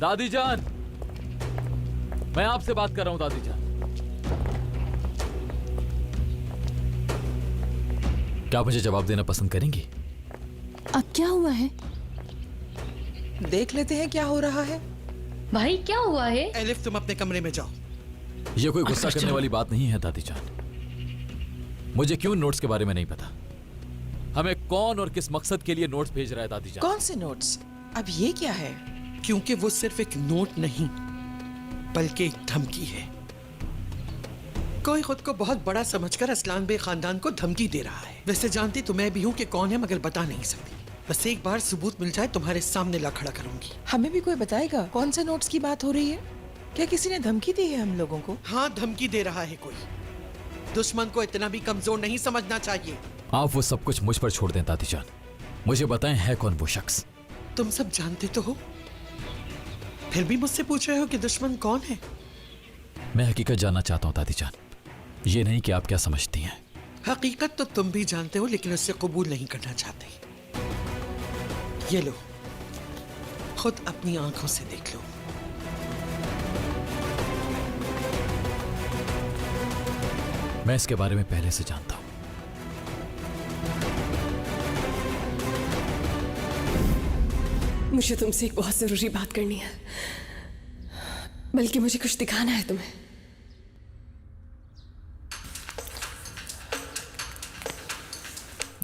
दादी जान, मैं आपसे बात कर रहा हूं दादी जान। क्या मुझे जवाब देना पसंद करेंगी? अब क्या हुआ है? देख लेते हैं क्या हो रहा है। भाई क्या हुआ है? एलिफ तुम अपने कमरे में जाओ। ये कोई गुस्सा करने वाली बात नहीं है दादी जान। मुझे क्यों नोट्स के बारे में नहीं पता। हमें कौन और किस मकसद के लिए नोट्स भेज रहा है दादी जान? कौन से नोट्स? अब ये क्या है? क्योंकि वो सिर्फ एक नोट नहीं बल्कि एक धमकी है। कोई खुद को बहुत बड़ा समझकर असलान बे खानदान को धमकी दे रहा है। वैसे जानती तो मैं भी हूँ कि कौन है, मगर बता नहीं सकती। बस एक बार सबूत मिल जाए तुम्हारे सामने ला खड़ा करूंगी। हमें भी कोई बताएगा कौन से नोट्स की बात हो रही है? क्या किसी ने धमकी दी है हम लोगों को? हाँ, धमकी दे रहा है कोई। दुश्मन को इतना भी कमजोर नहीं समझना चाहिए। आप वो सब कुछ मुझ पर छोड़ दें दादी जान। मुझे बताएं है कौन वो शख्स? तुम सब जानते तो हो, फिर भी मुझसे पूछ रहे हो कि दुश्मन कौन है? मैं हकीकत जानना चाहता हूं दादी जान, ये नहीं कि आप क्या समझती हैं। हकीकत तो तुम भी जानते हो, लेकिन उससे कबूल नहीं करना चाहते। ये लो, खुद अपनी आंखों से देख लो। मैं इसके बारे में पहले से जानता हूं। मुझे तुमसे एक बहुत जरूरी बात करनी है, बल्कि मुझे कुछ दिखाना है तुम्हें।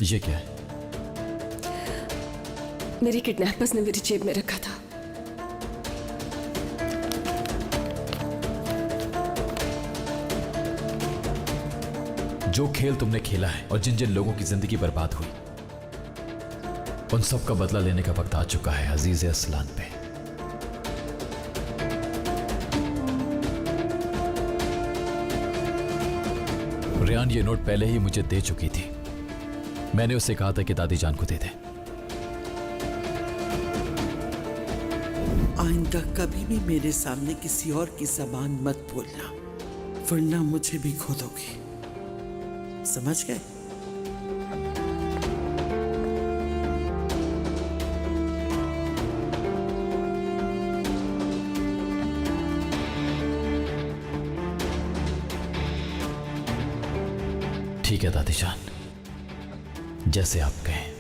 ये क्या है? मेरे किडनैपर्स ने मेरी जेब में रखा था। जो खेल तुमने खेला है और जिन जिन लोगों की जिंदगी बर्बाद हुई, उन सब का बदला लेने का वक्त आ चुका है अजीज असलान पे। रियान ये नोट पहले ही मुझे दे चुकी थी। मैंने उससे कहा था कि दादी जान को दे दे। आइंदा कभी भी मेरे सामने किसी और की ज़बान मत बोलना, वरना मुझे भी खो दोगे। समझ गए? ठीक है दादी जान, जैसे आप कहें।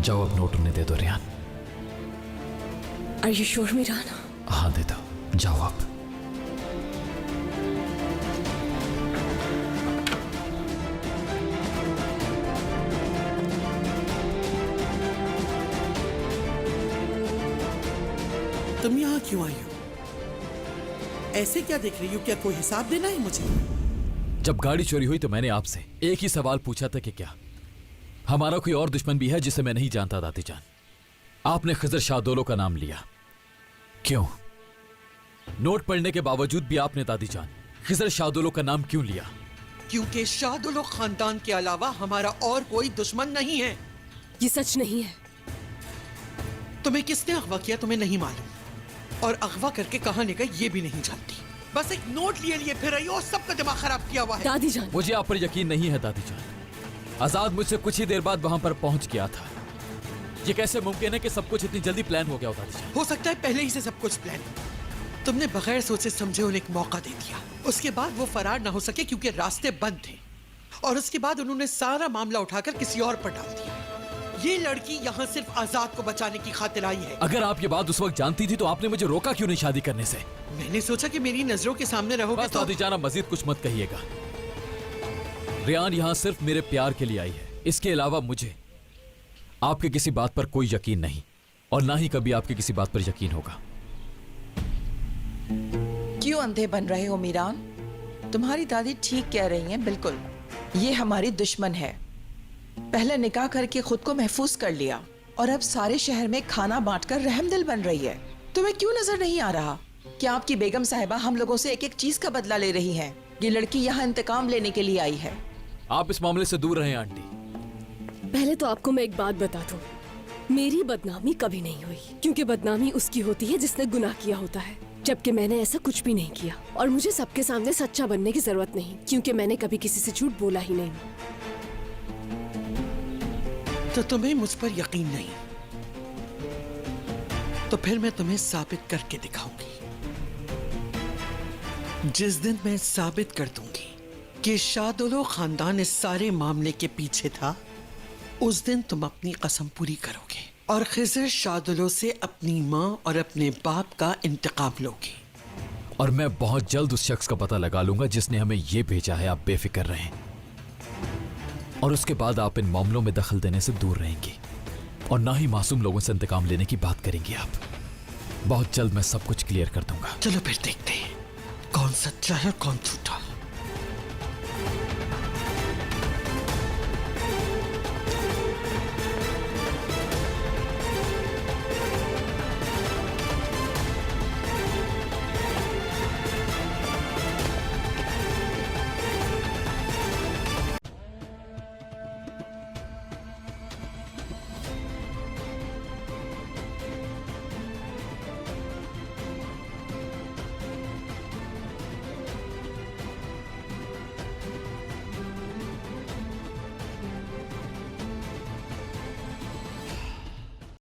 जाओ अब नोट उन्हें दे दो Riyan. Are you sure, Miran? हाँ दे दो, जाओ आप। तुम यहाँ क्यों आई हो? ऐसे क्या देख रही हो? क्या कोई हिसाब देना है मुझे? जब गाड़ी चोरी हुई तो मैंने आपसे एक ही सवाल पूछा था कि क्या हमारा कोई और दुश्मन भी है जिसे मैं नहीं जानता दादी जान? आपने खिजर शाहदोलो का नाम लिया। क्यों? नोट पढ़ने के बावजूद भी आपने दादी जान खिजर शाहदोलो का नाम क्यों लिया? क्योंकि शाहदोलो खानदान के अलावा हमारा और कोई दुश्मन नहीं है। ये सच नहीं है। तुम्हें किसने अगवा किया तुम्हें नहीं मालूम, और अगवा करके कहाँ ले गए ये भी नहीं जानती। बस एक नोट लिए फिर रही हो, सबका दिमाग खराब किया हुआ है। दादी जान, मुझे आप पर यकीन नहीं है दादी जान। आजाद मुझसे कुछ ही देर बाद वहां पर पहुंच गया था। ये कैसे मुमकिन है कि सब कुछ इतनी जल्दी प्लान हो गया दादी जान? हो सकता है पहले ही से सब कुछ प्लान। तुमने बगैर सोचे समझे उन्हें एक मौका दे दिया। उसके बाद वो फरार ना हो सके क्योंकि रास्ते बंद थे, और उसके बाद उन्होंने सारा मामला उठाकर किसी और पर डाल दिया। ये लड़की यहाँ सिर्फ आजाद को बचाने की खातिर आई है। अगर आप ये बात उस वक्त जानती थी तो आपने मुझे रोका क्यों नहीं शादी करने से? मैंने सोचा कि मेरी नजरों के सामने रहोगे बस तो। दादी जान, मजीद कुछ मत कहिएगा। रियान यहाँ सिर्फ मेरे प्यार के लिए आई है। इसके अलावा मुझे आपके किसी बात पर कोई यकीन नहीं, और ना ही कभी आपके किसी बात पर यकीन होगा। क्यों अंधे बन रहे हो मीरान? तुम्हारी दादी ठीक कह रही हैं, बिल्कुल। ये हमारी दुश्मन है। पहले निकाह करके खुद को महफूज कर लिया, और अब सारे शहर में खाना बांटकर रहमदिल बन रही है। तुम्हें क्यों नजर नहीं आ रहा कि आपकी बेगम साहिबा हम लोगों से एक एक चीज का बदला ले रही है? ये लड़की यहाँ इंतकाम लेने के लिए आई है। आप इस मामले से दूर रहें आंटी। पहले तो आपको मैं एक बात बता दूं, मेरी बदनामी कभी नहीं हुई, क्योंकि बदनामी उसकी होती है जिसने गुनाह किया होता है। जबकि मैंने ऐसा कुछ भी नहीं किया और मुझे सबके सामने सच्चा बनने की जरूरत नहीं, क्योंकि मैंने कभी किसी से झूठ बोला ही नहीं। तो तुम्हें मुझ पर यकीन नहीं, तो फिर मैं तुम्हें साबित करके दिखाऊंगी। जिस दिन मैं साबित कर दूंगी कि शाहदोलो खानदान इस सारे मामले के पीछे था, उस दिन तुम अपनी कसम पूरी करोगे और खिज़र शाहदोलो से अपनी माँ और अपने बाप का इंतकाम लोगी। और मैं बहुत जल्द उस शख्स का पता लगा लूंगा जिसने हमें ये भेजा है। आप बेफिक्र रहें, और उसके बाद आप इन मामलों में दखल देने से दूर रहेंगी और ना ही मासूम लोगों से इंतकाम लेने की बात करेंगी आप। बहुत जल्द मैं सब कुछ क्लियर कर दूंगा। चलो फिर देखते हैं कौन सच्चा है और कौन झूठा।